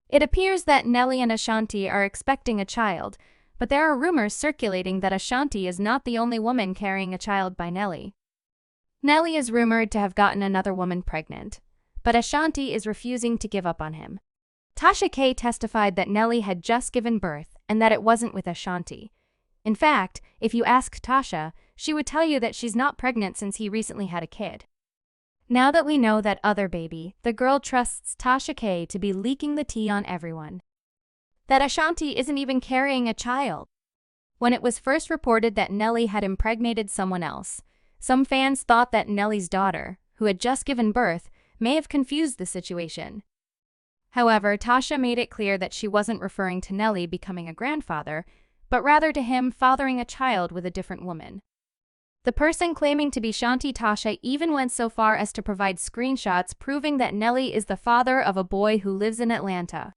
It appears that Nelly and Ashanti are expecting a child, but there are rumors circulating that Ashanti is not the only woman carrying a child by Nelly. Nelly is rumored to have gotten another woman pregnant, but Ashanti is refusing to give up on him. Tasha K testified that Nelly had just given birth and that it wasn't with Ashanti. In fact, if you ask Tasha, she would tell you that she's not pregnant since he recently had a kid. Now that we know that other baby, the girl trusts Tasha K to be leaking the tea on everyone. That Ashanti isn't even carrying a child. When it was first reported that Nelly had impregnated someone else, some fans thought that Nelly's daughter, who had just given birth, may have confused the situation. However, Tasha made it clear that she wasn't referring to Nelly becoming a grandfather, but rather to him fathering a child with a different woman. The person claiming to be Shanti Tasha even went so far as to provide screenshots proving that Nelly is the father of a boy who lives in Atlanta.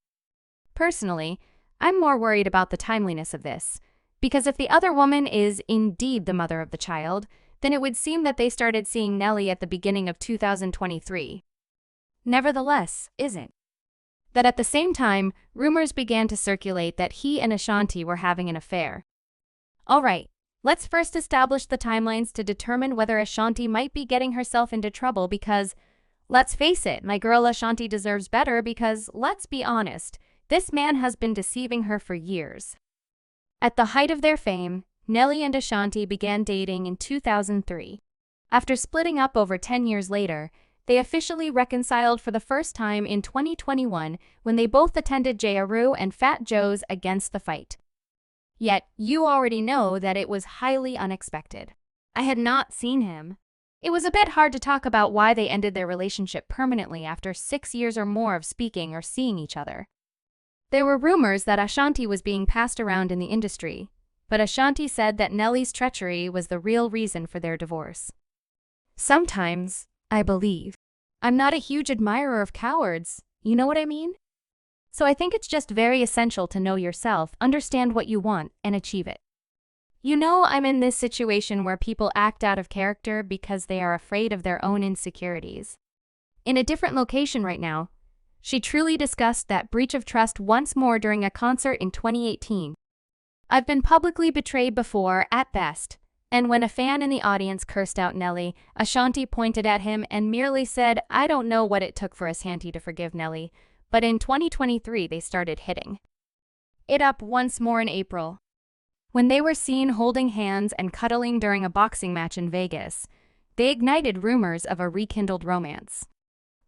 Personally, I'm more worried about the timeliness of this, because if the other woman is indeed the mother of the child, then it would seem that they started seeing Nelly at the beginning of 2023. Nevertheless, isn't that at the same time, rumors began to circulate that he and Ashanti were having an affair. Alright, let's first establish the timelines to determine whether Ashanti might be getting herself into trouble because, let's face it, my girl Ashanti deserves better because, let's be honest, this man has been deceiving her for years. At the height of their fame, Nelly and Ashanti began dating in 2003. After splitting up over 10 years later, they officially reconciled for the first time in 2021 when they both attended J.Aru and Fat Joe's Against the Fight. Yet, you already know that it was highly unexpected. I had not seen him. It was a bit hard to talk about why they ended their relationship permanently after 6 years or more of speaking or seeing each other. There were rumors that Ashanti was being passed around in the industry, but Ashanti said that Nelly's treachery was the real reason for their divorce. Sometimes, I believe. I'm not a huge admirer of cowards, you know what I mean? So I think it's just very essential to know yourself, understand what you want, and achieve it. You know, I'm in this situation where people act out of character because they are afraid of their own insecurities. In a different location right now, she truly discussed that breach of trust once more during a concert in 2018. I've been publicly betrayed before, at best. And when a fan in the audience cursed out Nelly, Ashanti pointed at him and merely said, I don't know what it took for Ashanti to forgive Nelly, but in 2023 they started hitting it up once more in April. When they were seen holding hands and cuddling during a boxing match in Vegas, they ignited rumors of a rekindled romance.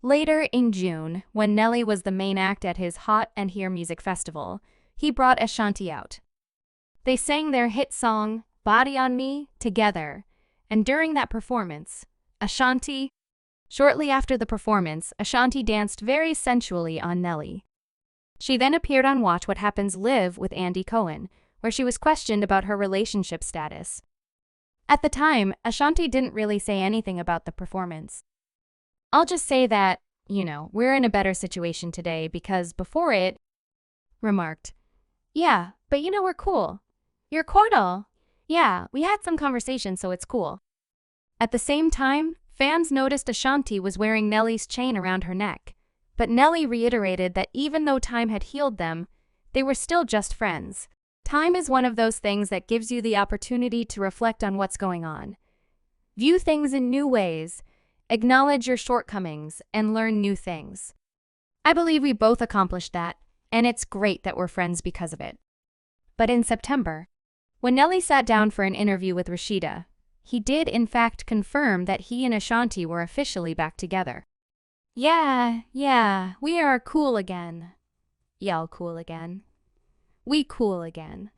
Later in June, when Nelly was the main act at his Hot and Here music festival, he brought Ashanti out. They sang their hit song, Body on Me, together, and during that performance, shortly after the performance, Ashanti danced very sensually on Nelly. She then appeared on Watch What Happens Live with Andy Cohen, where she was questioned about her relationship status. At the time, Ashanti didn't really say anything about the performance. I'll just say that, we're in a better situation today because before it, remarked, yeah, but we're cool. You're cordial. Yeah, we had some conversation, so it's cool. At the same time, fans noticed Ashanti was wearing Nelly's chain around her neck, but Nelly reiterated that even though time had healed them, they were still just friends. Time is one of those things that gives you the opportunity to reflect on what's going on. View things in new ways, acknowledge your shortcomings, and learn new things. I believe we both accomplished that, and it's great that we're friends because of it. But in September, when Nelly sat down for an interview with Rashida, he did in fact confirm that he and Ashanti were officially back together. Yeah, we are cool again. Y'all cool again. We cool again.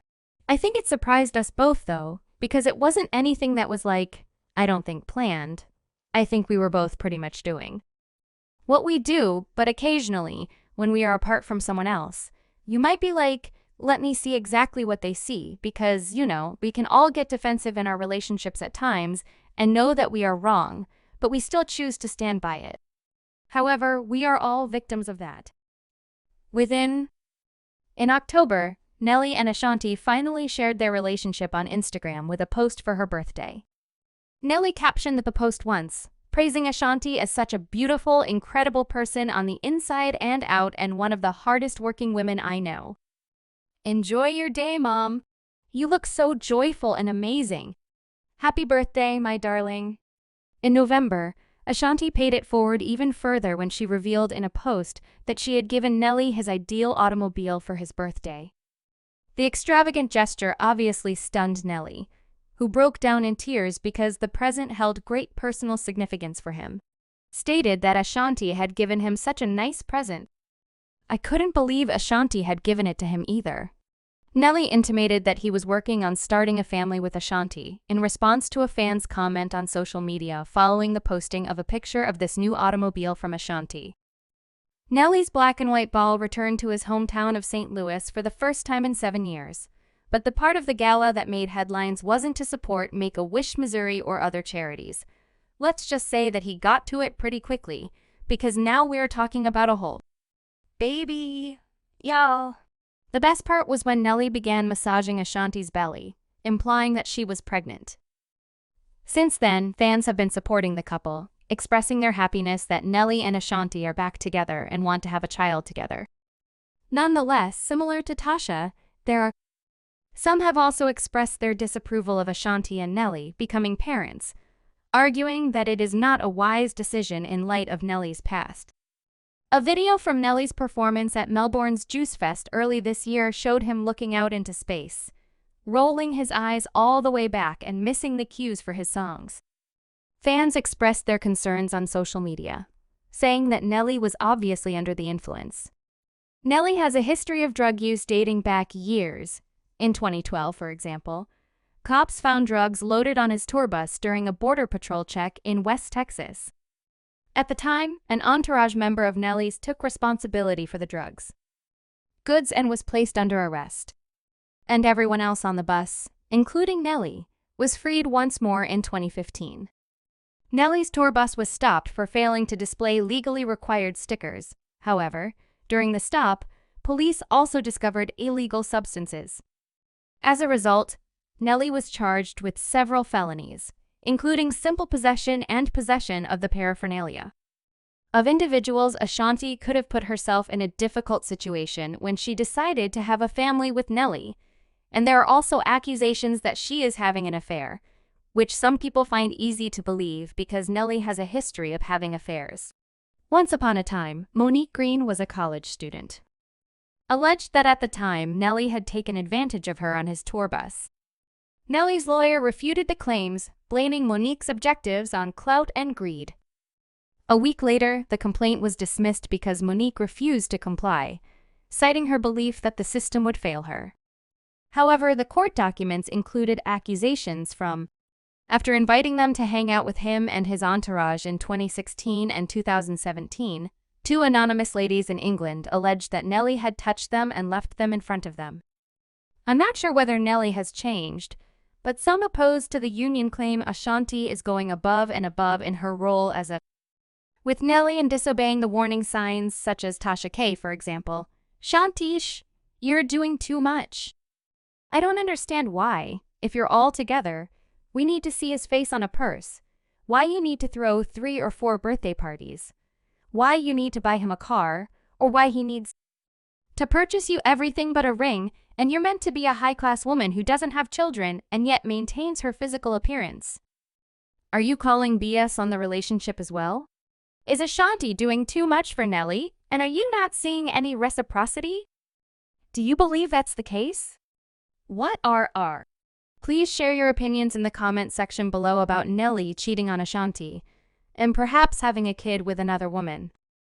I think it surprised us both though, because it wasn't anything that was I don't think planned. I think we were both pretty much doing what we do, but occasionally, when we are apart from someone else, you might be let me see exactly what they see, because, we can all get defensive in our relationships at times and know that we are wrong, but we still choose to stand by it. However, we are all victims of that. In October, Nelly and Ashanti finally shared their relationship on Instagram with a post for her birthday. Nelly captioned the post once, praising Ashanti as such a beautiful, incredible person on the inside and out and one of the hardest working women I know. Enjoy your day, Mom. You look so joyful and amazing. Happy birthday, my darling. In November, Ashanti paid it forward even further when she revealed in a post that she had given Nelly his ideal automobile for his birthday. The extravagant gesture obviously stunned Nelly, who broke down in tears because the present held great personal significance for him. Stated that Ashanti had given him such a nice present. I couldn't believe Ashanti had given it to him either. Nelly intimated that he was working on starting a family with Ashanti in response to a fan's comment on social media following the posting of a picture of this new automobile from Ashanti. Nelly's black and white ball returned to his hometown of St. Louis for the first time in 7 years, but the part of the gala that made headlines wasn't to support Make-A-Wish Missouri or other charities. Let's just say that he got to it pretty quickly, because now we're talking about a whole baby, y'all. The best part was when Nelly began massaging Ashanti's belly, implying that she was pregnant. Since then, fans have been supporting the couple, expressing their happiness that Nelly and Ashanti are back together and want to have a child together. Nonetheless, similar to Tasha, some have also expressed their disapproval of Ashanti and Nelly becoming parents, arguing that it is not a wise decision in light of Nelly's past. A video from Nelly's performance at Melbourne's Juice Fest early this year showed him looking out into space, rolling his eyes all the way back and missing the cues for his songs. Fans expressed their concerns on social media, saying that Nelly was obviously under the influence. Nelly has a history of drug use dating back years. In 2012, for example, cops found drugs loaded on his tour bus during a border patrol check in West Texas. At the time, an entourage member of Nelly's took responsibility for the drugs, goods, and was placed under arrest. And everyone else on the bus, including Nelly, was freed once more in 2015. Nelly's tour bus was stopped for failing to display legally required stickers. However, during the stop, police also discovered illegal substances. As a result, Nelly was charged with several felonies, including simple possession and possession of the paraphernalia. Of individuals, Ashanti could have put herself in a difficult situation when she decided to have a family with Nelly, and there are also accusations that she is having an affair, which some people find easy to believe because Nelly has a history of having affairs. Once upon a time, Monique Green was a college student. Alleged that at the time, Nelly had taken advantage of her on his tour bus. Nelly's lawyer refuted the claims, blaming Monique's objectives on clout and greed. A week later, the complaint was dismissed because Monique refused to comply, citing her belief that the system would fail her. However, the court documents included accusations from, after inviting them to hang out with him and his entourage in 2016 and 2017, 2 anonymous ladies in England alleged that Nelly had touched them and left them in front of them. I'm not sure whether Nelly has changed, but some opposed to the union claim Ashanti is going above and above in her role as a with Nelly and disobeying the warning signs such as Tasha K, for example. Shantish, you're doing too much. I don't understand why, if you're all together, we need to see his face on a purse, why you need to throw 3 or 4 birthday parties, why you need to buy him a car, or why he needs to purchase you everything but a ring, and you're meant to be a high-class woman who doesn't have children and yet maintains her physical appearance. Are you calling BS on the relationship as well? Is Ashanti doing too much for Nelly, and are you not seeing any reciprocity? Do you believe that's the case? What are? Please share your opinions in the comment section below about Nelly cheating on Ashanti, and perhaps having a kid with another woman.